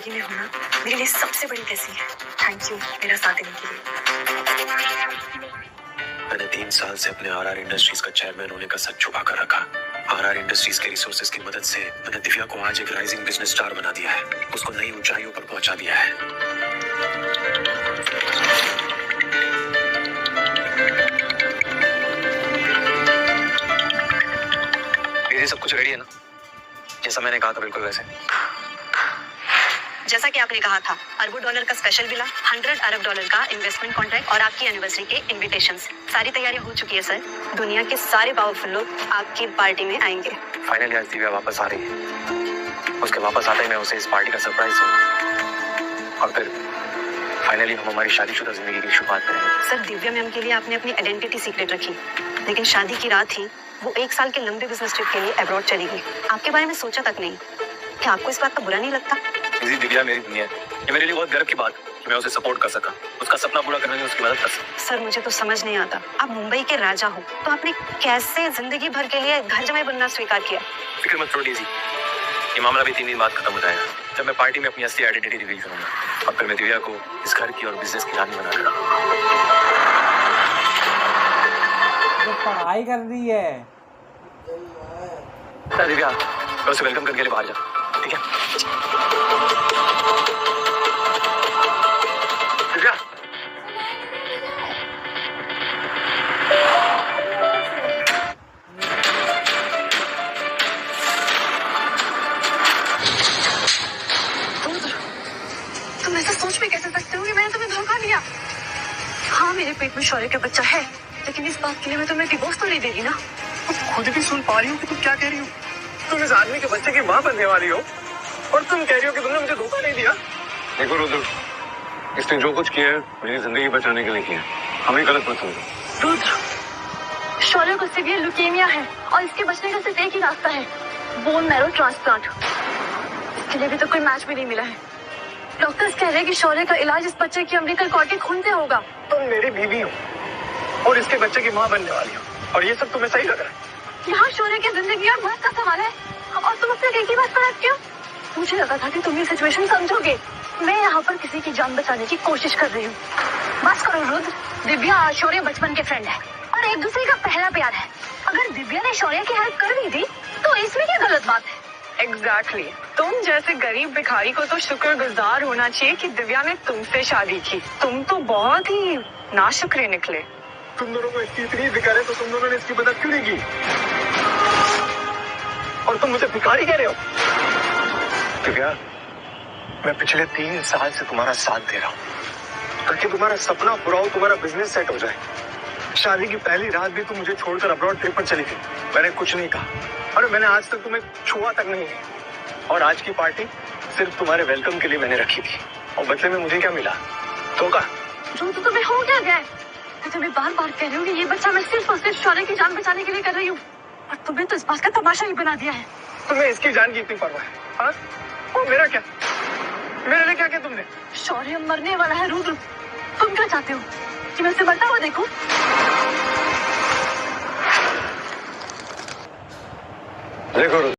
जिंदगी में होना मेरे लिए सबसे बड़ी ब्लेसिंग है। थैंक यू मेरा साथ देने के लिए। मैंने 3 साल से अपने आरआर इंडस्ट्रीज का चेयरमैन होने का सच छुपा कर रखा। आरआर इंडस्ट्रीज के रिसोर्सेज की मदद से मैंने दिव्या को आज एक राइजिंग बिजनेस स्टार बना दिया है, उसको नई ऊंचाइयों पर पहुंचा दिया है। ये सब कुछ रेडी है ना, जैसा मैंने कहा था बिल्कुल वैसे? जैसा कि आपने कहा था, अरबों डॉलर का स्पेशल विला, 100 अरब डॉलर का इन्वेस्टमेंट कॉन्ट्रैक्ट और आपकी एनिवर्सरी के इनविटेशंस, सारी तैयारियां हो चुकी है सर। दुनिया के सारे पावरफुल लोग आपकी पार्टी में आएंगे। फाइनली आज दिव्या वापस आ रही है, उसके वापस आते ही मैं उसे इस पार्टी का सरप्राइज दूंगा और फिर फाइनली हम हमारी शादीशुदा जिंदगी की शुरुआत करेंगे। सर, दिव्या मैम के लिए आपने अपनी आइडेंटिटी सीक्रेट रखी, लेकिन शादी की रात ही वो 1 साल के लंबे बिजनेस ट्रिप के लिए अब्रॉड चली गई। आपके बारे में सोचा तक नहीं। क्या आपको इस बात का बुरा नहीं लगता? दिव्या मेरी दुनिया है, ये मेरे लिए बहुत गर्व की बात कि मैं उसे सपोर्ट कर सका, उसका सपना पूरा करने में उसकी मदद कर सका। सर, मुझे तो समझ नहीं आता, आप मुंबई के राजा हो तो आपने कैसे जिंदगी भर के लिए घर जमाई बनना स्वीकार किया? फिक्र मत करो डेज़ी, ये मामला भी 3 दिन बाद खत्म हो जाएगा, जब मैं पार्टी में अपनी असली आइडेंटिटी रिवील करूंगा और फिर मैं दिव्या को इस घर की और बिजनेस की रानी बना दूंगा। जो पढ़ाई कर रही है दिव्या, मैं उसे वेलकम करके लिए बाहर जा, ठीक है? दिव्या, तुम ऐसा सोच में कैसे सकते हो कि मैंने तुम्हें धोखा दिया? हाँ, मेरे पेट में शौर्य का बच्चा है, लेकिन इस बात के लिए मैं तुम्हें डिवोर्स तो नहीं देगी ना। तुम खुद भी सुन पा रही हो कि तुम क्या कह रही हो? तुम इस आदमी के बच्चे की मां बनने वाली हो और तुम कह रही हो कि तुमने मुझे धोखा नहीं दिया। देखो रुद्र, इसने जो कुछ किया है मेरी जिंदगी बचाने के लिए किया, हमें गलत मत समझो। रुद्र, शौर्य को सीवियर ल्यूकेमिया है और इसके बचने का सिर्फ एक ही रास्ता है, बोन मैरो ट्रांसप्लांट। इसके लिए भी तो कोई मैच भी नहीं मिला है। डॉक्टर्स कह रहे हैं कि शौर्य का इलाज इस बच्चे की अम्बिकल कॉर्ड के खून से होगा। तुम मेरी बीवी हो और इसके बच्चे की मां बनने वाली हो, और ये सब तुम्हें सही लग रहा है? यहाँ शौर्य की जिंदगी और मौत का सवाल है और तुम अपने एक ही बात पर अटके हो। मुझे लगा था कि तुम ये सिचुएशन समझोगे। मैं यहाँ पर किसी की जान बचाने की कोशिश कर रही हूँ। बस करो रुद्र, दिव्या और शौर्य बचपन के फ्रेंड है और एक दूसरे का पहला प्यार है। अगर दिव्या ने शौर्य की हेल्प कर दी थी तो इसमें क्या गलत बात है? एग्जैक्टली तुम जैसे गरीब भिखारी को तो शुक्रगुजार होना चाहिए कि दिव्या ने तुमसे शादी की। तुम तो बहुत ही नाशुक्रे निकले। तुम दोनों को इसकी इतनी फिक्र है तो तुम दोनों ने इसकी मदद क्यों नहीं की? और तुम मुझे भिखारी कह रहे हो? दिव्या, मैं पिछले 3 साल से तुम्हारा साथ दे रहा हूँ ताकि तुम्हारा सपना पूरा हो, तुम्हारा बिजनेस सेट हो जाए। शादी की पहली रात भी तुम मुझे छोड़कर अब्रॉड ट्रिप पर चली थी, मैंने कुछ नहीं कहा और मैंने आज तक तुम्हें छुआ तक नहीं। और आज की पार्टी सिर्फ तुम्हारे वेलकम के लिए मैंने रखी थी और बदले में मुझे क्या मिला? धोखा। जो तो तुम्हें हो क्या गया? मैं तुम्हें बार बार कह रही हूँ कि ये बच्चा मैं सिर्फ और सिर्फ शौर्य की जान बचाने के लिए कर रही हूँ और तुम्हें तो इस बात का तमाशा ही बना दिया है। तुम्हें इसकी जान की इतनी परवाह है? हाँ? और मेरा क्या? मेरे लिए क्या किया तुमने? शौर्य मरने वाला है रुद्र, तुम क्या चाहते हो कि मैं उसे मरता हुआ देखूं? देखो रुद्र,